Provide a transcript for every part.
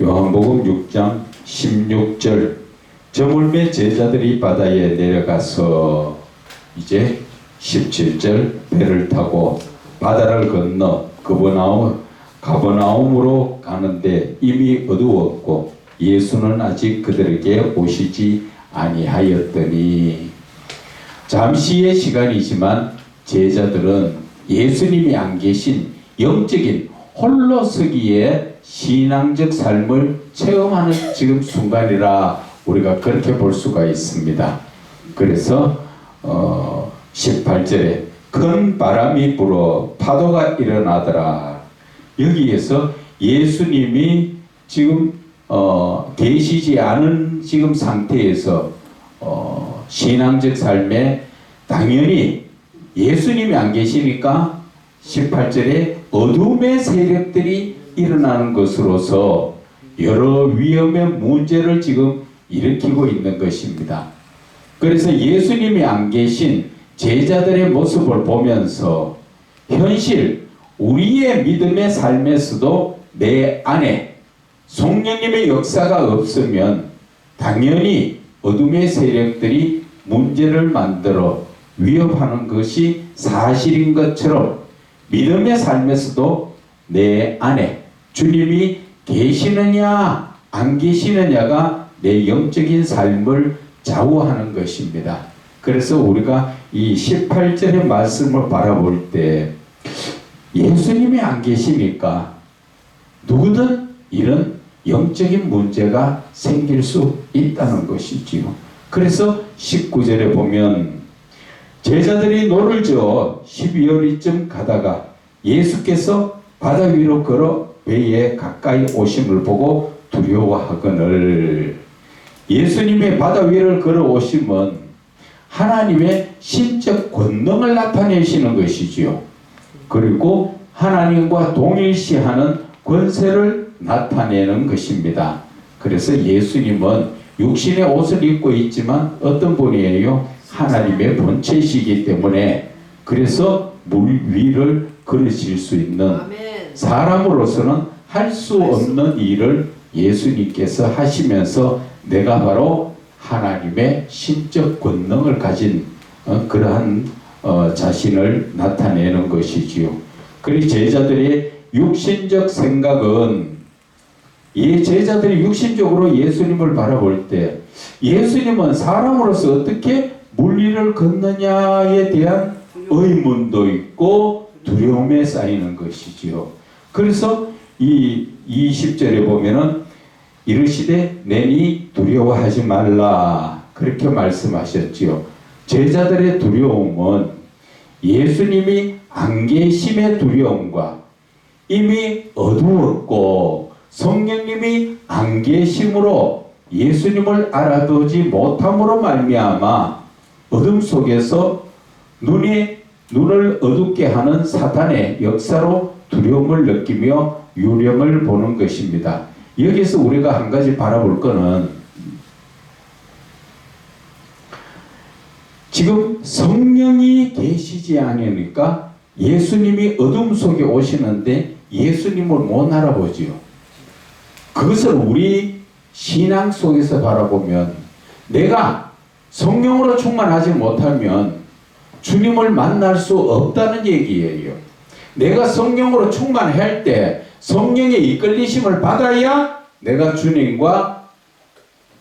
요한복음 6장 16절 저물매 제자들이 바다에 내려가서 이제 17절 배를 타고 바다를 건너 가버나움으로 가는데 이미 어두웠고 예수는 아직 그들에게 오시지 아니하였더니 잠시의 시간이지만 제자들은 예수님이 안 계신 영적인 홀로서기의 신앙적 삶을 체험하는 지금 순간이라 우리가 그렇게 볼 수가 있습니다. 그래서 18절에 큰 바람이 불어 파도가 일어나더라. 여기에서 예수님이 지금 계시지 않은 지금 상태에서 신앙적 삶에 당연히 예수님이 안 계시니까 18절에 어둠의 세력들이 일어나는 것으로서 여러 위험의 문제를 지금 일으키고 있는 것입니다. 그래서 예수님이 안 계신 제자들의 모습을 보면서 현실 우리의 믿음의 삶에서도 내 안에 성령님의 역사가 없으면 당연히 어둠의 세력들이 문제를 만들어 위협하는 것이 사실인 것처럼 믿음의 삶에서도 내 안에 주님이 계시느냐 안 계시느냐가 내 영적인 삶을 좌우하는 것입니다. 그래서 우리가 이 18절의 말씀을 바라볼 때 예수님이 안 계시니까 누구든 이런 영적인 문제가 생길 수 있다는 것이지요. 그래서 19절에 보면 제자들이 노를 저어 12여리쯤 가다가 예수께서 바다 위로 걸어 배에 가까이 오심을 보고 두려워하거늘. 예수님의 바다 위를 걸어 오심은 하나님의 신적 권능을 나타내시는 것이지요. 그리고 하나님과 동일시하는 권세를 나타내는 것입니다. 그래서 예수님은 육신의 옷을 입고 있지만 어떤 분이에요? 하나님의 본체이시기 때문에 그래서 물 위를 걸으실 수 있는 사람으로서는 할 수 없는 일을 예수님께서 하시면서 내가 바로 하나님의 신적 권능을 가진 그러한 자신을 나타내는 것이지요. 그리고 제자들의 육신적 생각은 이 제자들이 육신적으로 예수님을 바라볼 때 예수님은 사람으로서 어떻게 물리를 걷느냐에 대한 의문도 있고 두려움에 쌓이는 것이지요. 그래서 이 20절에 보면은 이르시되 내니 두려워하지 말라 그렇게 말씀하셨지요. 제자들의 두려움은 예수님이 안 계심의 두려움과 이미 어두웠고 성령님이 안 계심으로 예수님을 알아보지 못함으로 말미암아 어둠 속에서 눈을 어둡게 하는 사탄의 역사로 두려움을 느끼며 유령을 보는 것입니다. 여기서 우리가 한 가지 바라볼 것은 지금 성령이 계시지 않으니까 예수님이 어둠 속에 오시는데 예수님을 못 알아보지요. 그것을 우리 신앙 속에서 바라보면 내가 성령으로 충만하지 못하면 주님을 만날 수 없다는 얘기예요. 내가 성령으로 충만할 때 성령의 이끌리심을 받아야 내가 주님과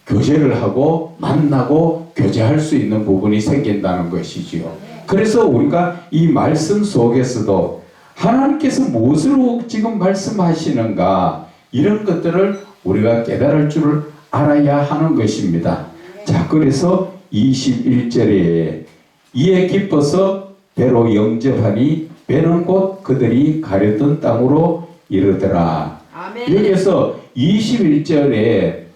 교제를 하고 만나고 교제할 수 있는 부분이 생긴다는 것이지요. 그래서 우리가 이 말씀 속에서도 하나님께서 무엇으로 지금 말씀하시는가 이런 것들을 우리가 깨달을 줄을 알아야 하는 것입니다. 자, 그래서 21절에 이에 기뻐서 배로 영접하니 배는 곧 그들이 가려던 땅으로 이르더라. 아멘. 여기서 21절에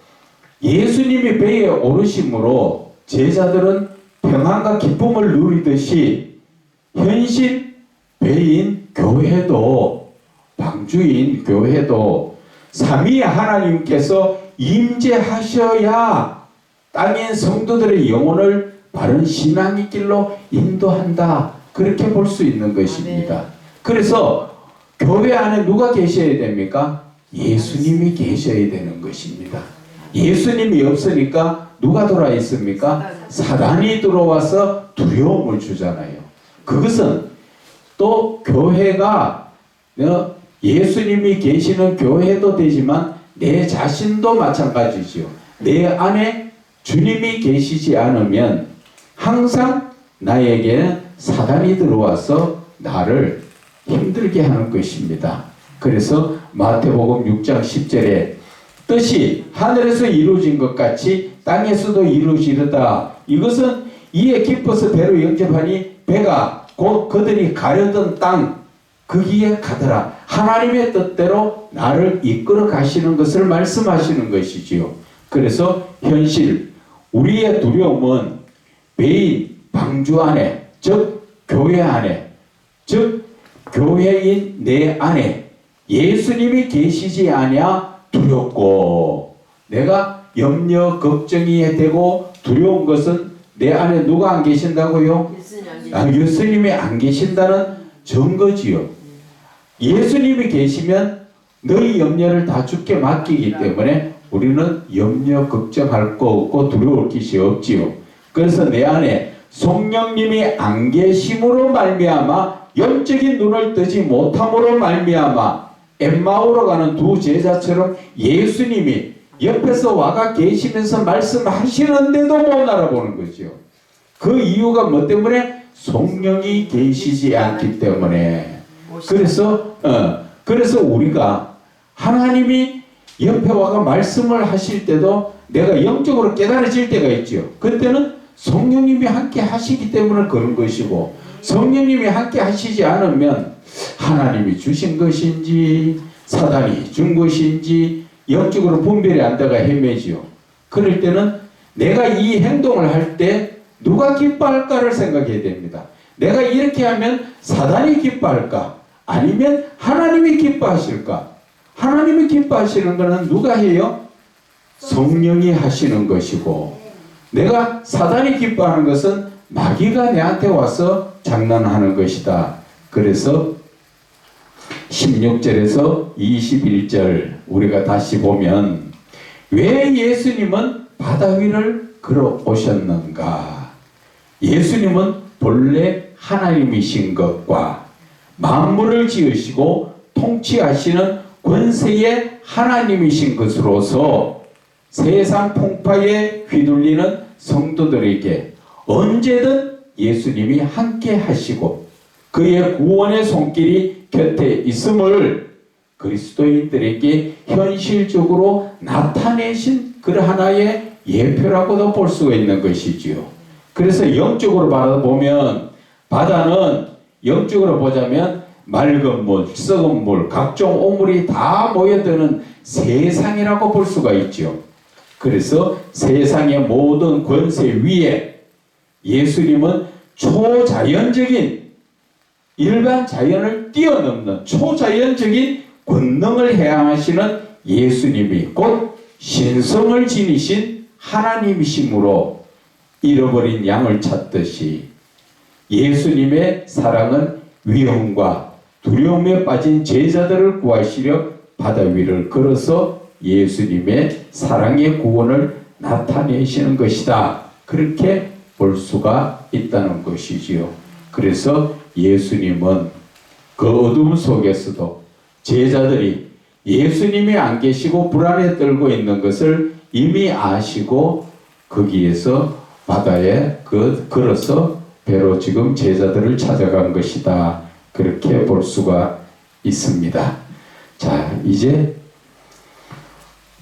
예수님이 배에 오르심으로 제자들은 평안과 기쁨을 누리듯이 현실 배인 교회도 방주인 교회도 삼위의 하나님께서 임재하셔야 땅의 성도들의 영혼을 바른 신앙의 길로 인도한다. 그렇게 볼 수 있는 것입니다. 아멘. 그래서 교회 안에 누가 계셔야 됩니까? 예수님이 계셔야 되는 것입니다. 예수님이 없으니까 누가 들어와 있습니까? 사단이 들어와서 두려움을 주잖아요. 그것은 또 교회가 예수님이 계시는 교회도 되지만 내 자신도 마찬가지지요. 내 안에 주님이 계시지 않으면 항상 나에게는 사단이 들어와서 나를 힘들게 하는 것입니다. 그래서 마태복음 6장 10절에 뜻이 하늘에서 이루어진 것 같이 땅에서도 이루어지려다. 이것은 이에 기뻐서 배로 영접하니 배가 곧 그들이 가려던 땅 거기에 가더라. 하나님의 뜻대로 나를 이끌어 가시는 것을 말씀하시는 것이지요. 그래서 현실 우리의 두려움은 매일 방주 안에 즉 교회 안에 즉 교회인 내 안에 예수님이 계시지 아니하 두렵고 내가 염려 걱정이 되고 두려운 것은 내 안에 누가 안 계신다고요? 예수님이 안 계신다는 증거지요. 예수님이 계시면 너희 염려를 다 주께 맡기기 때문에 우리는 염려 걱정할 거 없고 두려울 것이 없지요. 그래서 내 안에 성령님이 안 계심으로 말미암아 영적인 눈을 뜨지 못함으로 말미암아 엠마오로 가는 두 제자처럼 예수님이 옆에서 와가 계시면서 말씀하시는데도 못 알아보는 거죠. 그 이유가 뭐 때문에? 성령이 계시지 않기 때문에. 그래서 우리가 하나님이 옆에 와가 말씀을 하실 때도 내가 영적으로 깨달아질 때가 있죠. 그때는 성령님이 함께 하시기 때문에 그런 것이고, 성령님이 함께 하시지 않으면 하나님이 주신 것인지 사단이 준 것인지 영적으로 분별이 안 되가 헤매지요. 그럴 때는 내가 이 행동을 할 때 누가 기뻐할까를 생각해야 됩니다. 내가 이렇게 하면 사단이 기뻐할까? 아니면 하나님이 기뻐하실까? 하나님이 기뻐하시는 것은 누가 해요? 성령이 하시는 것이고, 내가 사단이 기뻐하는 것은 마귀가 내한테 와서 장난하는 것이다. 그래서 16절에서 21절 우리가 다시 보면 왜 예수님은 바다 위를 걸어오셨는가? 예수님은 본래 하나님이신 것과 만물을 지으시고 통치하시는 권세의 하나님이신 것으로서 세상 풍파에 휘둘리는 성도들에게 언제든 예수님이 함께 하시고 그의 구원의 손길이 곁에 있음을 그리스도인들에게 현실적으로 나타내신 그 하나의 예표라고도 볼 수가 있는 것이지요. 그래서 영적으로 바라보면 바다는 영적으로 보자면 맑은 물, 썩은 물, 각종 오물이 다 모여드는 세상이라고 볼 수가 있죠. 그래서 세상의 모든 권세 위에 예수님은 초자연적인 일반 자연을 뛰어넘는 초자연적인 권능을 행하시는 예수님이 곧 신성을 지니신 하나님이시므로 잃어버린 양을 찾듯이 예수님의 사랑은 위험과 두려움에 빠진 제자들을 구하시려 바다 위를 걸어서 예수님의 사랑의 구원을 나타내시는 것이다. 그렇게 볼 수가 있다는 것이지요. 그래서 예수님은 그 어둠 속에서도 제자들이 예수님이 안 계시고 불안에 떨고 있는 것을 이미 아시고 거기에서 바다에 걸어서 배로 지금 제자들을 찾아간 것이다. 그렇게 볼 수가 있습니다. 자, 이제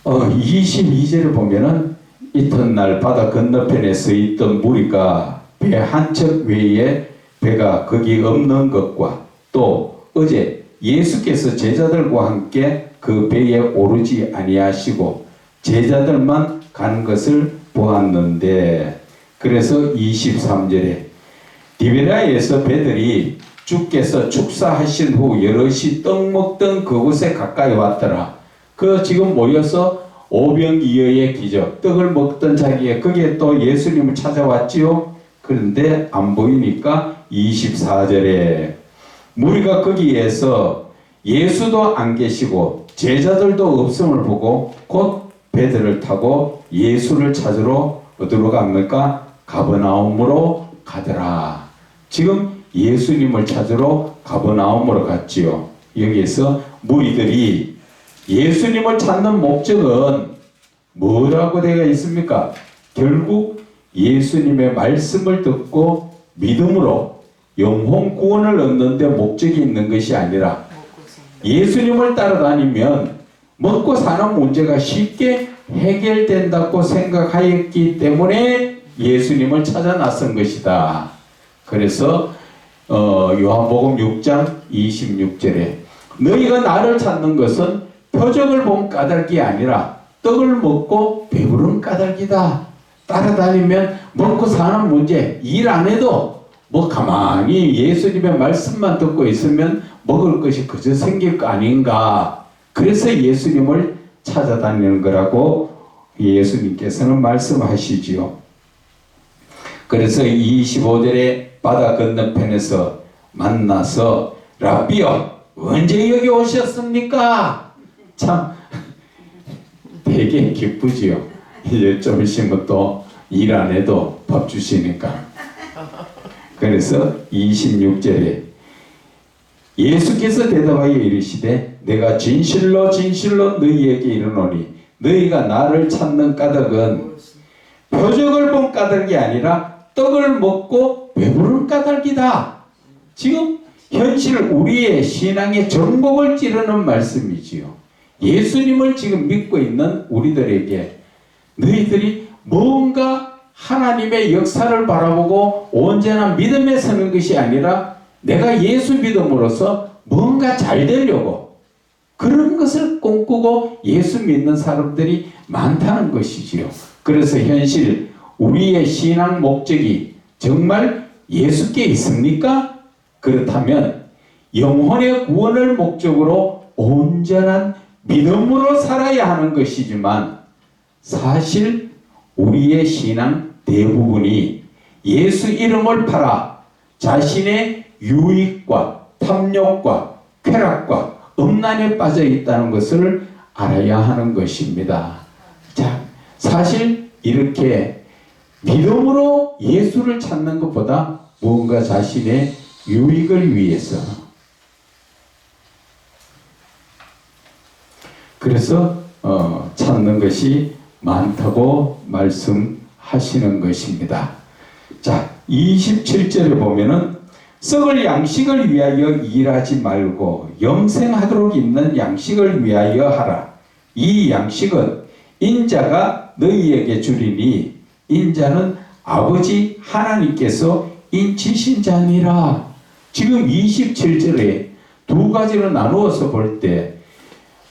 22절을 보면은 이튿날 바다 건너편에 서 있던 무리가 배 한 척 외에 배가 거기 없는 것과 또 어제 예수께서 제자들과 함께 그 배에 오르지 아니하시고 제자들만 가는 것을 보았는데, 그래서 23절에 디베라에서 배들이 주께서 축사하신 후 여럿이 떡 먹던 그곳에 가까이 왔더라. 그 지금 모여서 오병이어의 기적, 떡을 먹던 자기에 거기에 또 예수님을 찾아왔지요. 그런데 안 보이니까 24절에 무리가 거기에서 예수도 안 계시고 제자들도 없음을 보고 곧 배들을 타고 예수를 찾으러 어디로 갑니까? 가버나움으로 가더라. 지금 예수님을 찾으러 가버나움으로 갔지요. 여기에서 무리들이 예수님을 찾는 목적은 뭐라고 되어 있습니까? 결국 예수님의 말씀을 듣고 믿음으로 영혼 구원을 얻는 데 목적이 있는 것이 아니라 예수님을 따라다니면 먹고 사는 문제가 쉽게 해결된다고 생각하였기 때문에 예수님을 찾아 나선 것이다. 그래서 요한복음 6장 26절에 너희가 나를 찾는 것은 표적을 본 까닭이 아니라 떡을 먹고 배부른 까닭이다. 따라다니면 먹고 사는 문제, 일 안 해도 가만히 예수님의 말씀만 듣고 있으면 먹을 것이 그저 생길 거 아닌가. 그래서 예수님을 찾아다니는 거라고 예수님께서는 말씀하시지요. 그래서 25절에 바다 건너편에서 만나서 라비요, 언제 여기 오셨습니까? 참 되게 기쁘지요. 이제 좀 있으면 또 일 안 해도 밥 주시니까. 그래서 26절에 예수께서 대답하여 이르시되 내가 진실로 진실로 너희에게 이르노니 너희가 나를 찾는 까닭은 표적을 본 까닭이 아니라 떡을 먹고 배부른 까닭이다. 지금 현실 우리의 신앙의 전복을 찌르는 말씀이지요. 예수님을 지금 믿고 있는 우리들에게 너희들이 뭔가 하나님의 역사를 바라보고 언제나 믿음에 서는 것이 아니라 내가 예수 믿음으로써 뭔가 잘 되려고 그런 것을 꿈꾸고 예수 믿는 사람들이 많다는 것이지요. 그래서 현실 우리의 신앙 목적이 정말 예수께 있습니까? 그렇다면 영혼의 구원을 목적으로 온전한 믿음으로 살아야 하는 것이지만 사실 우리의 신앙 대부분이 예수 이름을 팔아 자신의 유익과 탐욕과 쾌락과 음란에 빠져 있다는 것을 알아야 하는 것입니다. 자, 사실 이렇게 믿음으로 예수를 찾는 것보다 무언가 자신의 유익을 위해서 그래서 찾는 것이 많다고 말씀하시는 것입니다. 자, 27절에 보면은 썩을 양식을 위하여 일하지 말고 영생하도록 있는 양식을 위하여 하라. 이 양식은 인자가 너희에게 주리니 인자는 아버지 하나님께서 인치신 자니라. 지금 27절에 두 가지로 나누어서 볼 때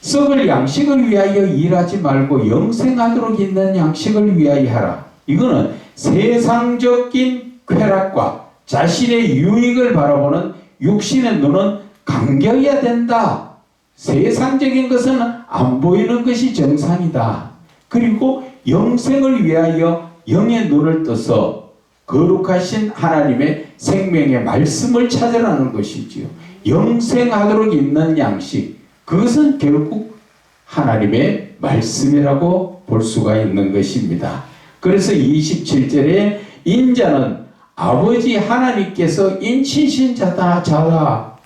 썩을 양식을 위하여 일하지 말고 영생하도록 있는 양식을 위하여 하라. 이거는 세상적인 쾌락과 자신의 유익을 바라보는 육신의 눈은 감겨야 된다. 세상적인 것은 안 보이는 것이 정상이다. 그리고 영생을 위하여 영의 눈을 떠서 거룩하신 하나님의 생명의 말씀을 찾으라는 것이지요. 영생하도록 있는 양식, 그것은 결국 하나님의 말씀이라고 볼 수가 있는 것입니다. 그래서 27절에 인자는 아버지 하나님께서 인치신 자다.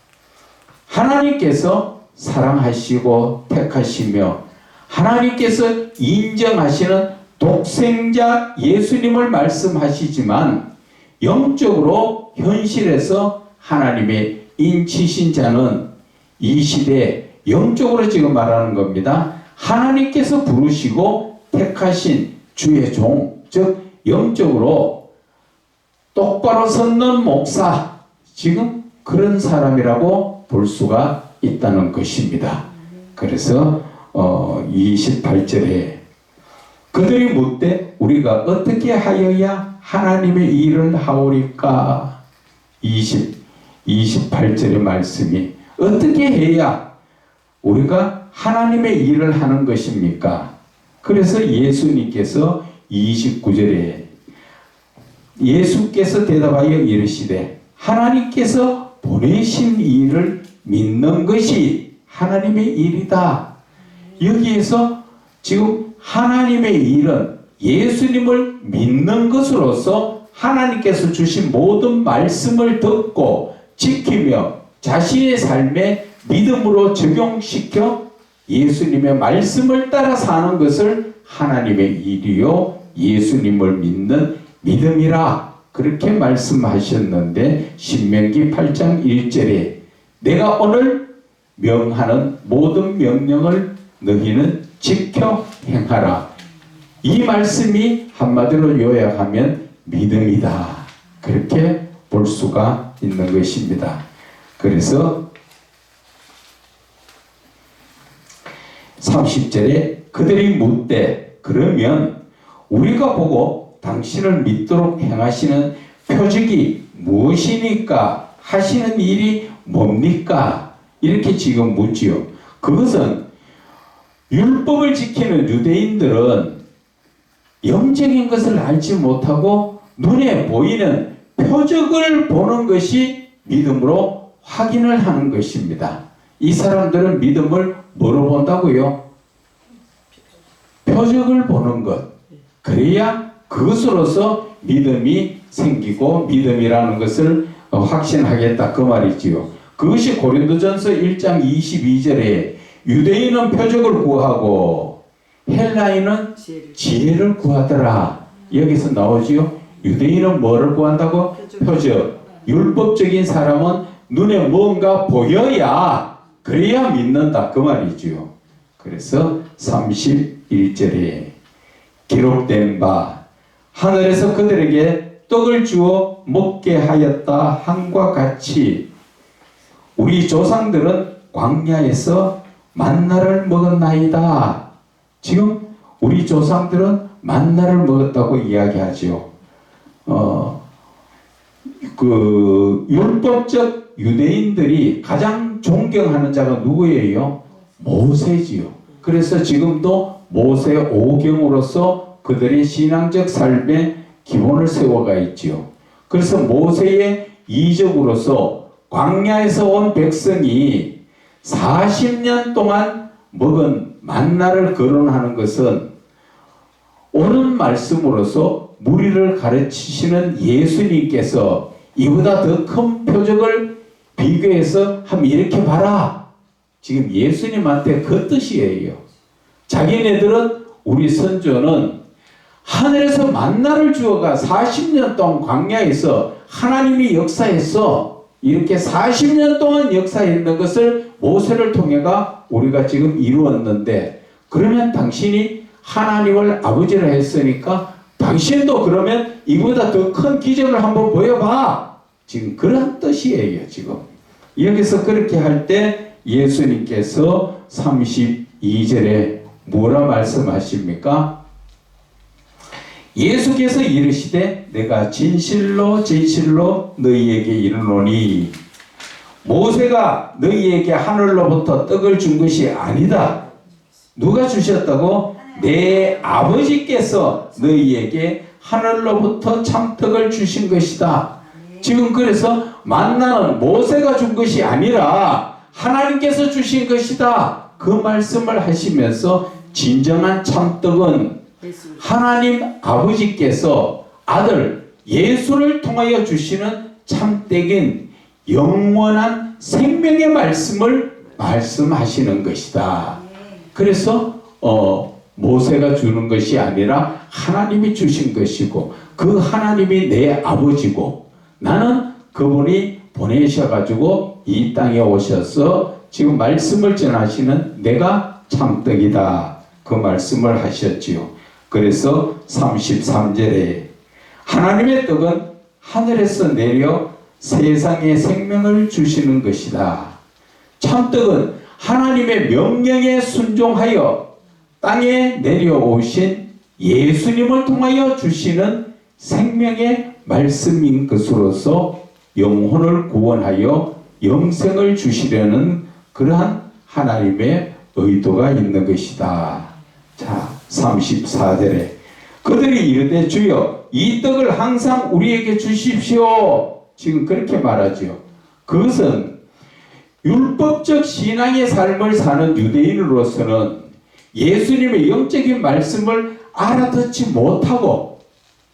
하나님께서 사랑하시고 택하시며 하나님께서 인정하시는 독생자 예수님을 말씀하시지만 영적으로 현실에서 하나님의 인치신 자는 이 시대에 영적으로 지금 말하는 겁니다. 하나님께서 부르시고 택하신 주의 종, 즉 영적으로 똑바로 섰는 목사, 지금 그런 사람이라고 볼 수가 있다는 것입니다. 그래서 28절에 그들이 묻되 우리가 어떻게 하여야 하나님의 일을 하오리까? 28절의 말씀이 어떻게 해야 우리가 하나님의 일을 하는 것입니까? 그래서 예수님께서 29절에 예수께서 대답하여 이르시되 하나님께서 보내신 일을 믿는 것이 하나님의 일이다. 여기에서 지금 하나님의 일은 예수님을 믿는 것으로서 하나님께서 주신 모든 말씀을 듣고 지키며 자신의 삶에 믿음으로 적용시켜 예수님의 말씀을 따라 사는 것을 하나님의 일이요 예수님을 믿는 믿음이라 그렇게 말씀하셨는데 신명기 8장 1절에 내가 오늘 명하는 모든 명령을 너희는 지켜 행하라. 이 말씀이 한마디로 요약하면 믿음이다. 그렇게 볼 수가 있는 것입니다. 그래서 30절에 그들이 묻되 그러면 우리가 보고 당신을 믿도록 행하시는 표적이 무엇이니까 하시는 일이 뭡니까? 이렇게 지금 묻지요. 그것은 율법을 지키는 유대인들은 영적인 것을 알지 못하고 눈에 보이는 표적을 보는 것이 믿음으로 확인을 하는 것입니다. 이 사람들은 믿음을 뭐로 본다고요? 표적을 보는 것. 그래야 그것으로서 믿음이 생기고 믿음이라는 것을 확신하겠다 그 말이지요. 그것이 고린도전서 1장 22절에 유대인은 표적을 구하고 헬라인은 지혜를 구하더라. 여기서 나오지요. 유대인은 뭐를 구한다고? 표적. 율법적인 사람은 눈에 뭔가 보여야 그래야 믿는다 그 말이지요. 그래서 31절에 기록된 바 하늘에서 그들에게 떡을 주어 먹게 하였다 함과 같이 우리 조상들은 광야에서 만나를 먹었나이다. 지금 우리 조상들은 만나를 먹었다고 이야기하죠. 그 율법적 유대인들이 가장 존경하는 자가 누구예요? 모세지요. 그래서 지금도 모세 오경으로서 그들의 신앙적 삶의 기본을 세워가 있지요. 그래서 모세의 이적으로서 광야에서 온 백성이 40년 동안 먹은 만나를 거론하는 것은 오는 말씀으로서 무리를 가르치시는 예수님께서 이보다 더 큰 표적을 비교해서 한번 이렇게 봐라. 지금 예수님한테 그 뜻이에요. 자기네들은 우리 선조는 하늘에서 만나를 주어가 40년 동안 광야에서 하나님이 역사했어. 이렇게 40년 동안 역사했는 것을 모세를 통해가 우리가 지금 이루었는데 그러면 당신이 하나님을 아버지라 했으니까 당신도 그러면 이보다 더 큰 기적을 한번 보여봐. 지금 그런 뜻이에요. 지금 여기서 그렇게 할 때 예수님께서 32절에 뭐라 말씀하십니까? 예수께서 이르시되 내가 진실로 진실로 너희에게 이르노니 모세가 너희에게 하늘로부터 떡을 준 것이 아니다. 누가 주셨다고? 내 아버지께서 너희에게 하늘로부터 참떡을 주신 것이다. 지금 그래서 만나는 모세가 준 것이 아니라 하나님께서 주신 것이다. 그 말씀을 하시면서 진정한 참떡은 하나님 아버지께서 아들 예수를 통하여 주시는 참떡인 영원한 생명의 말씀을 말씀하시는 것이다. 그래서 모세가 주는 것이 아니라 하나님이 주신 것이고 그 하나님이 내 아버지고 나는 그분이 보내셔가지고 이 땅에 오셔서 지금 말씀을 전하시는 내가 참떡이다. 그 말씀을 하셨지요. 그래서 33절에 하나님의 떡은 하늘에서 내려 세상에 생명을 주시는 것이다. 참떡은 하나님의 명령에 순종하여 땅에 내려오신 예수님을 통하여 주시는 생명의 말씀인 것으로서 영혼을 구원하여 영생을 주시려는 그러한 하나님의 의도가 있는 것이다. 자, 34절에 그들이 이르되 주여 이 떡을 항상 우리에게 주십시오. 지금 그렇게 말하죠. 그것은 율법적 신앙의 삶을 사는 유대인으로서는 예수님의 영적인 말씀을 알아듣지 못하고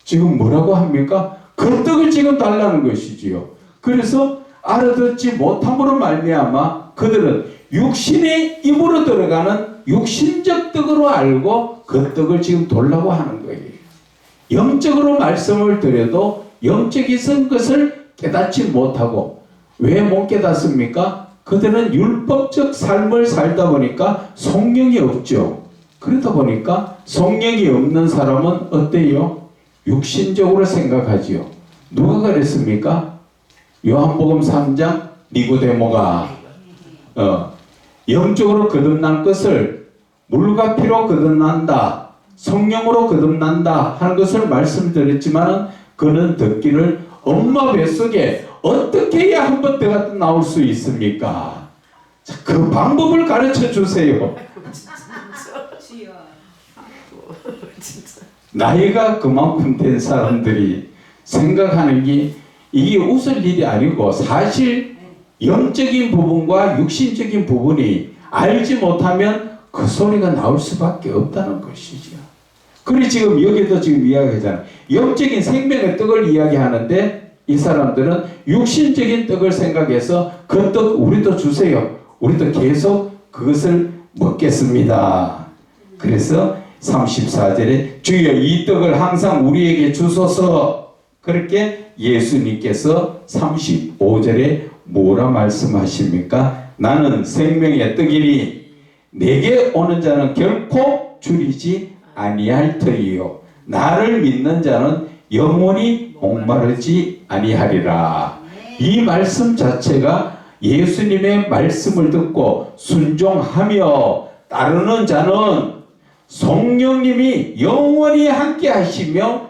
지금 뭐라고 합니까? 그 떡을 지금 달라는 것이지요. 그래서 알아듣지 못함으로 말미암아 그들은 육신의 입으로 들어가는 육신적 떡으로 알고 그 떡을 지금 돌라고 하는 거예요. 영적으로 말씀을 드려도 영적인 것을 깨닫지 못하고 왜 못 깨닫습니까? 그들은 율법적 삶을 살다 보니까 성령이 없죠. 그러다 보니까 성령이 없는 사람은 어때요? 육신적으로 생각하지요. 누가 그랬습니까? 요한복음 3장 니고데모가 영적으로 거듭난 것을 물과 피로 거듭난다, 성령으로 거듭난다 하는 것을 말씀드렸지만 그는 듣기를 엄마 뱃속에 어떻게 해야 한 번 더 나올 수 있습니까? 자, 그 방법을 가르쳐 주세요. 나이가 그만큼 된 사람들이 생각하는 게 이게 웃을 일이 아니고 사실 영적인 부분과 육신적인 부분이 알지 못하면 그 소리가 나올 수밖에 없다는 것이죠. 그래 지금 여기도 지금 이야기하잖아요. 영적인 생명의 떡을 이야기하는데 이 사람들은 육신적인 떡을 생각해서 그 떡 우리도 주세요. 우리도 계속 그것을 먹겠습니다. 그래서 34절에 주여 이 떡을 항상 우리에게 주소서. 그렇게 예수님께서 35절에 뭐라 말씀하십니까? 나는 생명의 떡이니 내게 오는 자는 결코 줄이지 아니할 터이요 나를 믿는 자는 영원히 목마르지 아니하리라. 이 말씀 자체가 예수님의 말씀을 듣고 순종하며 따르는 자는 성령님이 영원히 함께 하시며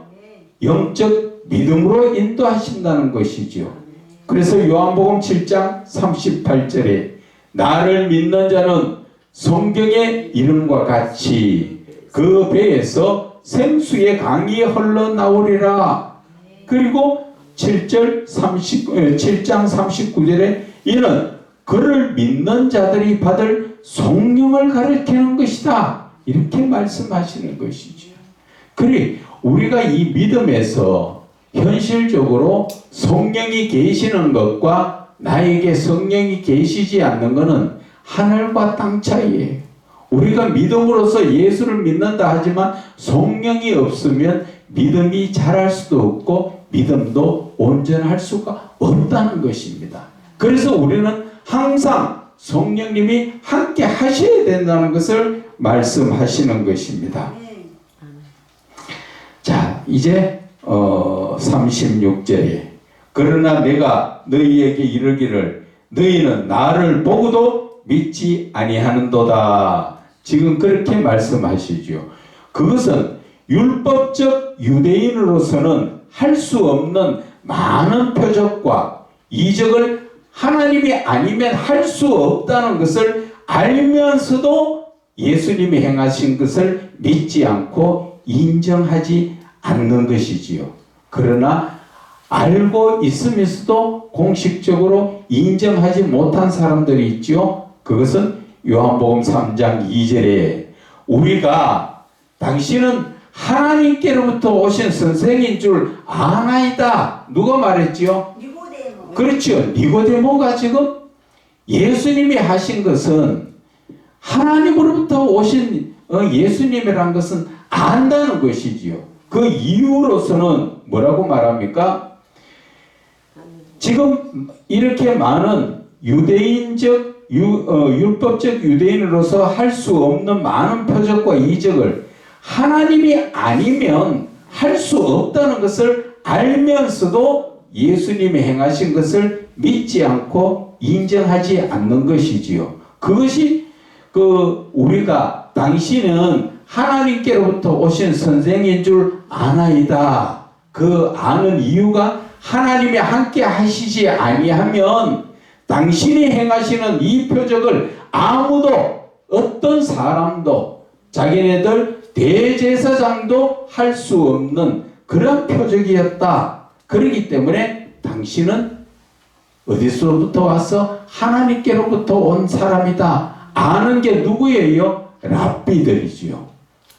영적 믿음으로 인도하신다는 것이죠. 그래서 요한복음 7장 38절에 나를 믿는 자는 성경의 이름과 같이 그 배에서 생수의 강이 흘러나오리라. 그리고 7장 39절에 이는 그를 믿는 자들이 받을 성령을 가리키는 것이다. 이렇게 말씀하시는 것이죠. 그래 우리가 이 믿음에서 현실적으로 성령이 계시는 것과 나에게 성령이 계시지 않는 것은 하늘과 땅 차이예요. 우리가 믿음으로써 예수를 믿는다 하지만 성령이 없으면 믿음이 자랄 수도 없고 믿음도 온전할 수가 없다는 것입니다. 그래서 우리는 항상 성령님이 함께 하셔야 된다는 것을 말씀하시는 것입니다. 자, 이제 36절에 그러나 내가 너희에게 이르기를 너희는 나를 보고도 믿지 아니하는도다. 지금 그렇게 말씀하시죠. 그것은 율법적 유대인으로서는 할 수 없는 많은 표적과 이적을 하나님이 아니면 할 수 없다는 것을 알면서도 예수님이 행하신 것을 믿지 않고 인정하지 않는 것이지요. 그러나 알고 있으면서도 공식적으로 인정하지 못한 사람들이 있죠. 그것은 요한복음 3장 2절에 우리가 당신은 하나님께로부터 오신 선생인 줄 아나이다. 누가 말했지요? 니고데모. 그렇죠. 니고데모가 지금 예수님이 하신 것은 하나님으로부터 오신 예수님이란 것은 안다는 것이지요. 그 이유로서는 뭐라고 말합니까? 지금 이렇게 많은 유대인적 율법적 유대인으로서 할 수 없는 많은 표적과 이적을 하나님이 아니면 할 수 없다는 것을 알면서도 예수님이 행하신 것을 믿지 않고 인정하지 않는 것이지요. 그것이 우리가 당신은 하나님께로부터 오신 선생인 줄 아나이다. 그 아는 이유가 하나님이 함께 하시지 아니하면 당신이 행하시는 이 표적을 아무도 어떤 사람도 자기네들 대제사장도 할 수 없는 그런 표적이었다. 그렇기 때문에 당신은 어디서부터 와서 하나님께로부터 온 사람이다. 아는 게 누구예요? 랍비들이지요.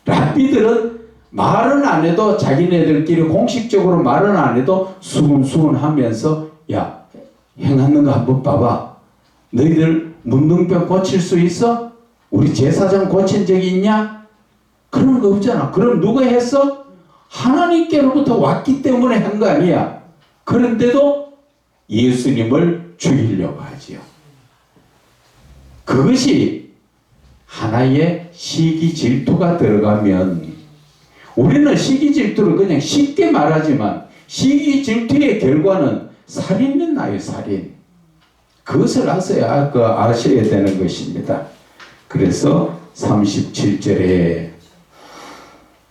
랍비들은 말은 안 해도 자기네들끼리 공식적으로 말은 안 해도 수근수근 하면서 야, 행하는 거 한번 봐봐. 너희들 문둥병 고칠 수 있어? 우리 제사장 고친 적이 있냐? 그런 거 없잖아. 그럼 누가 했어? 하나님께로부터 왔기 때문에 한 거 아니야. 그런데도 예수님을 죽이려고 하지요. 그것이 하나의 시기 질투가 들어가면, 우리는 시기 질투를 그냥 쉽게 말하지만 시기 질투의 결과는 살인은 나요. 살인. 그것을 아셔야 되는 것입니다. 그래서 37절에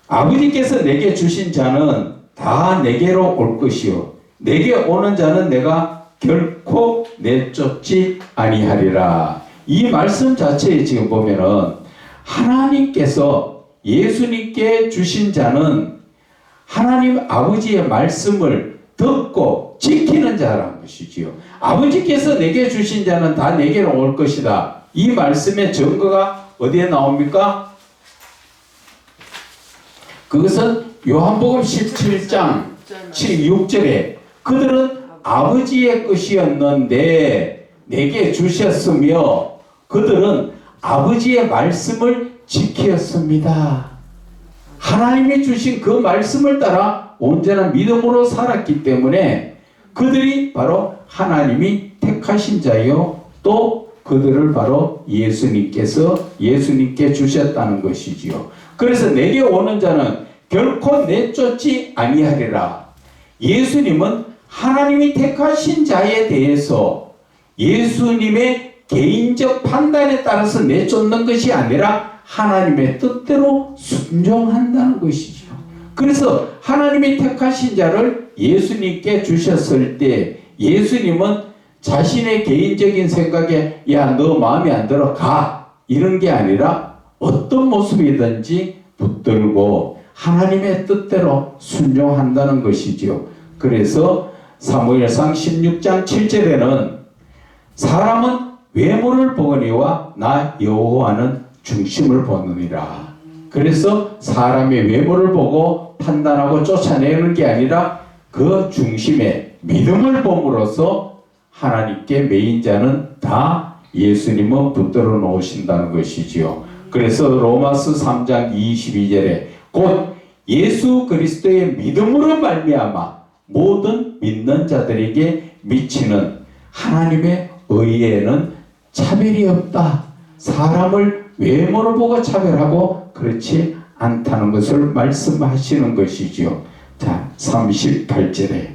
아버지께서 내게 주신 자는 다 내게로 올 것이요 내게 오는 자는 내가 결코 내쫓지 아니하리라. 이 말씀 자체에 지금 보면은 하나님께서 예수님께 주신 자는 하나님 아버지의 말씀을 듣고 지키는 자라는 것이지요. 아버지께서 내게 주신 자는 다 내게로 올 것이다. 이 말씀의 증거가 어디에 나옵니까? 그것은 요한복음 17장 6절에 그들은 아버지의 것이었는데 내게 주셨으며 그들은 아버지의 말씀을 지켰습니다. 하나님이 주신 그 말씀을 따라 온전한 믿음으로 살았기 때문에 그들이 바로 하나님이 택하신 자요 또 그들을 바로 예수님께 주셨다는 것이지요. 그래서 내게 오는 자는 결코 내쫓지 아니하리라. 예수님은 하나님이 택하신 자에 대해서 예수님의 개인적 판단에 따라서 내쫓는 것이 아니라 하나님의 뜻대로 순종한다는 것이죠. 그래서 하나님이 택하신 자를 예수님께 주셨을 때 예수님은 자신의 개인적인 생각에 야, 너 마음에 안 들어 가 이런 게 아니라 어떤 모습이든지 붙들고 하나님의 뜻대로 순종한다는 것이지요. 그래서 사무엘상 16장 7절에는 사람은 외모를 보거니와 나 여호와는 중심을 보느니라. 그래서 사람의 외모를 보고 판단하고 쫓아내는 게 아니라 그 중심에 믿음을 봄으로써 하나님께 매인 자는 다 예수님은 붙들어 놓으신다는 것이지요. 그래서 로마서 3장 22절에 곧 예수 그리스도의 믿음으로 말미암아 모든 믿는 자들에게 미치는 하나님의 의에는 차별이 없다. 사람을 외모를 보고 차별하고 그렇지 않다는 것을 말씀하시는 것이지요. 자, 38절에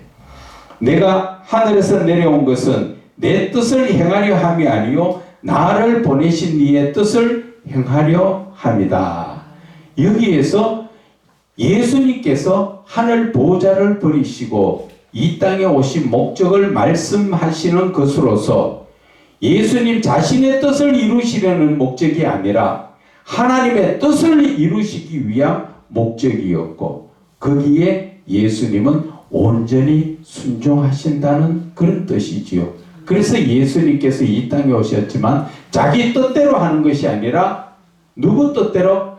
내가 하늘에서 내려온 것은 내 뜻을 행하려 함이 아니요 나를 보내신 이의 뜻을 행하려 함이다. 여기에서 예수님께서 하늘 보좌를 버리시고 이 땅에 오신 목적을 말씀하시는 것으로서 예수님 자신의 뜻을 이루시려는 목적이 아니라 하나님의 뜻을 이루시기 위한 목적이었고 거기에 예수님은 온전히 순종하신다는 그런 뜻이지요. 그래서 예수님께서 이 땅에 오셨지만 자기 뜻대로 하는 것이 아니라 누구 뜻대로?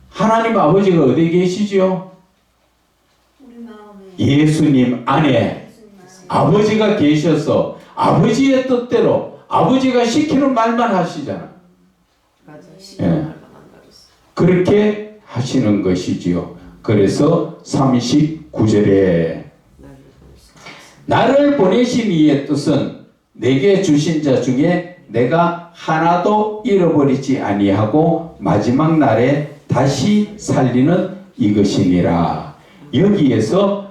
하나님 아버지가 어디 계시지요? 예수님 안에 아버지가 계셔서 아버지의 뜻대로 아버지가 시키는 말만 하시잖아. 예. 그렇게 하시는 것이지요. 그래서 39절에 나를 보내신 이의 뜻은 내게 주신 자 중에 내가 하나도 잃어버리지 아니하고 마지막 날에 다시 살리는 이것이니라. 여기에서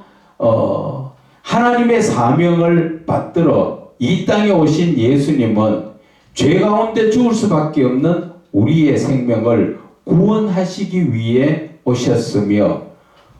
하나님의 사명을 받들어 이 땅에 오신 예수님은 죄 가운데 죽을 수밖에 없는 우리의 생명을 구원하시기 위해 오셨으며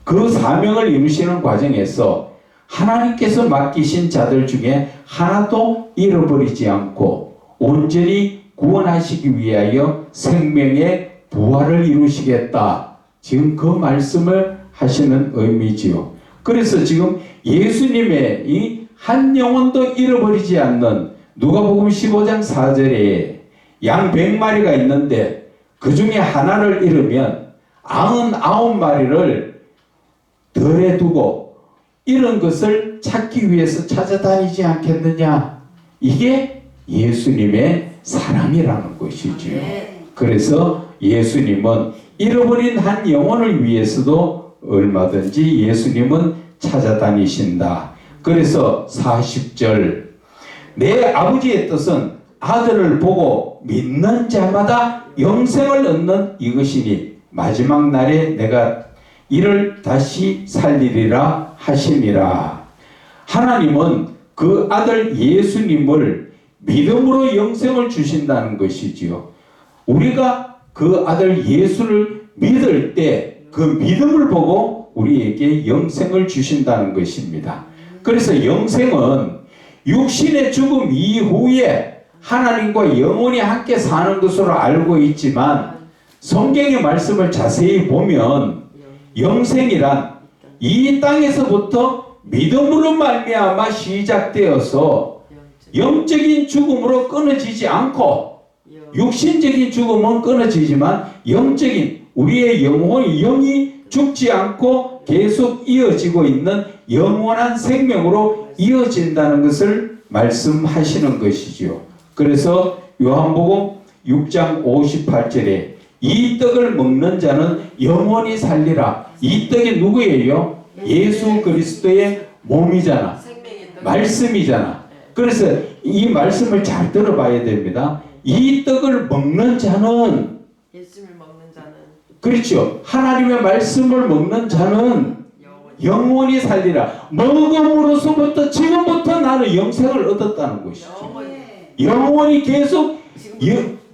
그 사명을 이루시는 과정에서 하나님께서 맡기신 자들 중에 하나도 잃어버리지 않고 온전히 구원하시기 위하여 생명의 부활을 이루시겠다. 지금 그 말씀을 하시는 의미지요. 그래서 지금 예수님의 이 한 영혼도 잃어버리지 않는 누가복음 15장 4절에 양 100마리가 있는데 그 중에 하나를 잃으면 99마리를 덜에 두고 이런 것을 찾기 위해서 찾아다니지 않겠느냐. 이게 예수님의 사랑이라는 것이지요. 그래서 예수님은 잃어버린 한 영혼을 위해서도 얼마든지 예수님은 찾아다니신다. 그래서 40절 내 아버지의 뜻은 아들을 보고 믿는 자마다 영생을 얻는 이것이니 마지막 날에 내가 이를 다시 살리리라 하시니라. 하나님은 그 아들 예수님을 믿음으로 영생을 주신다는 것이지요. 우리가 그 아들 예수를 믿을 때 그 믿음을 보고 우리에게 영생을 주신다는 것입니다. 그래서 영생은 육신의 죽음 이후에 하나님과 영원히 함께 사는 것으로 알고 있지만 성경의 말씀을 자세히 보면 영생이란 이 땅에서부터 믿음으로 말미암아 시작되어서 영적인 죽음으로 끊어지지 않고 육신적인 죽음은 끊어지지만 영적인 우리의 영이 죽지 않고 계속 이어지고 있는 영원한 생명으로 이어진다는 것을 말씀하시는 것이지요. 그래서 요한복음 6장 58절에 이 떡을 먹는 자는 영원히 살리라. 이 떡이 누구예요? 예수 그리스도의 몸이잖아. 말씀이잖아. 그래서 이 말씀을 잘 들어봐야 됩니다. 이 떡을 먹는 자는 예수를 먹는 자는 그렇죠. 하나님의 말씀을 먹는 자는 영원히 살리라. 먹음으로서부터 지금부터 나는 영생을 얻었다는 것이죠. 영원히 계속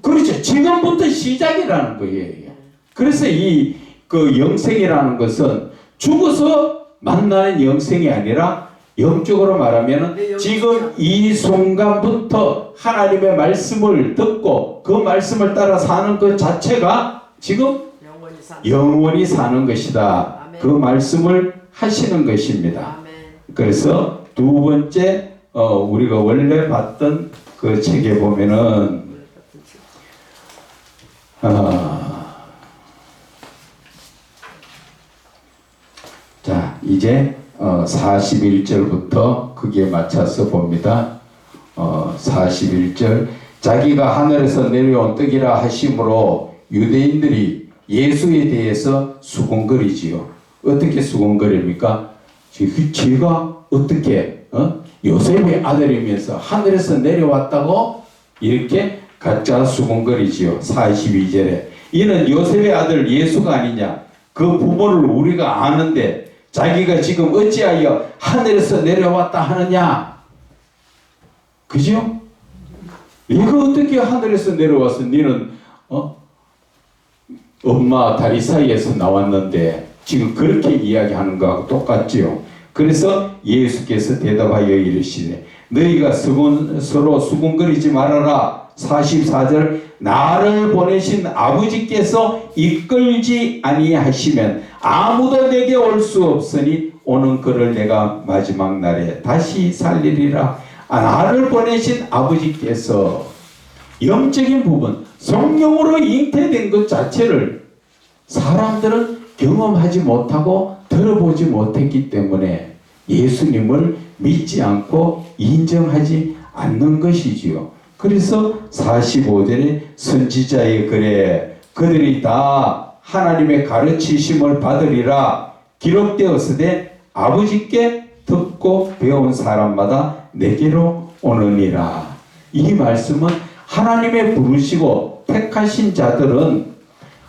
그렇죠. 지금부터 시작이라는 거예요. 그래서 이 그 영생이라는 것은 죽어서 만나는 영생이 아니라 영적으로 말하면 지금 이 순간부터 하나님의 말씀을 듣고 그 말씀을 따라 사는 것 자체가 지금 영원히 사는 것이다. 아멘. 그 말씀을 하시는 것입니다. 아멘. 그래서 두 번째 우리가 원래 봤던 그 책에 보면은 자 이제 41절부터 거기에 맞춰서 봅니다. 41절 자기가 하늘에서 내려온 떡이라 하심으로 유대인들이 예수에 대해서 수군거리지요. 어떻게 수군거립니까? 제가 어떻게 요셉의 아들이면서 하늘에서 내려왔다고 이렇게 가짜 수군거리지요. 42절에 이는 요셉의 아들 예수가 아니냐. 그 부모를 우리가 아는데 자기가 지금 어찌하여 하늘에서 내려왔다 하느냐. 그죠? 네가 어떻게 하늘에서 내려와서 너는 엄마 다리 사이에서 나왔는데 지금 그렇게 이야기하는 거하고 똑같지요. 그래서 예수께서 대답하여 이르시되 너희가 서로 수군거리지 말아라. 44절 나를 보내신 아버지께서 이끌지 아니하시면 아무도 내게 올 수 없으니 오는 그를 내가 마지막 날에 다시 살리리라. 나를 보내신 아버지께서 영적인 부분 성령으로 잉태된 것 자체를 사람들은 경험하지 못하고 들어보지 못했기 때문에 예수님을 믿지 않고 인정하지 않는 것이지요. 그래서 45절에 선지자의 글에 그들이 다 하나님의 가르치심을 받으리라 기록되었으되 아버지께 듣고 배운 사람마다 내게로 오느니라. 이 말씀은 하나님의 부르시고 택하신 자들은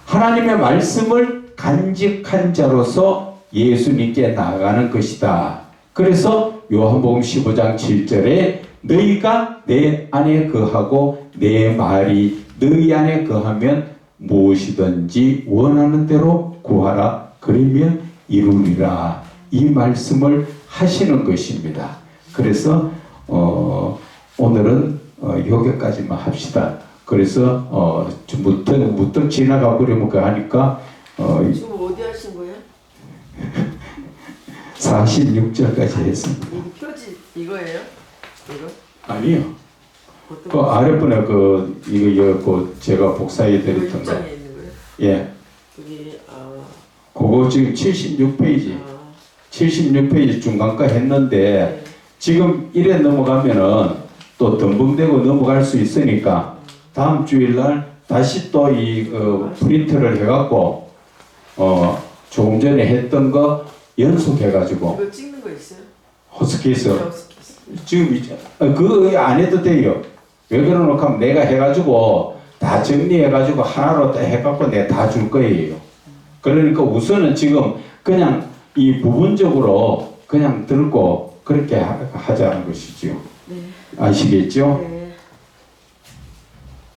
하나님의 말씀을 간직한 자로서 예수님께 나아가는 것이다. 그래서 요한복음 15장 7절에 너희가 내 안에 거하고 내 말이 너희 안에 거하면 무엇이든지 원하는 대로 구하라. 그러면 이루리라. 이 말씀을 하시는 것입니다. 그래서 오늘은 여기까지만 합시다. 그래서 무턱 지나가 버리면 하니까 지금 어디 하신 거예요? 46절까지 했습니다. 이 표지 이거예요? 이거? 아니요. 그 아랫분에 이거 제가 복사해 드렸던 거. 6장에 있는 예. 여기 그거 지금 76페이지. 76페이지 중간가 했는데 네. 지금 1에 넘어가면은 또 덤벙대고 넘어갈 수 있으니까 다음 주일날 다시 또 이 프린트를 해갖고 조금 전에 했던 거 연속해가지고 이거 찍는 거 있어요? 호스케이스 어스키스. 지금 그거 안 해도 돼요. 왜 그러노 하면 내가 해가지고 다 정리해가지고 하나로 딱 해갖고 내가 다 줄 거예요. 그러니까 우선은 지금 그냥 이 부분적으로 그냥 들고 그렇게 하자는 것이지요. 네. 아시겠죠? 네.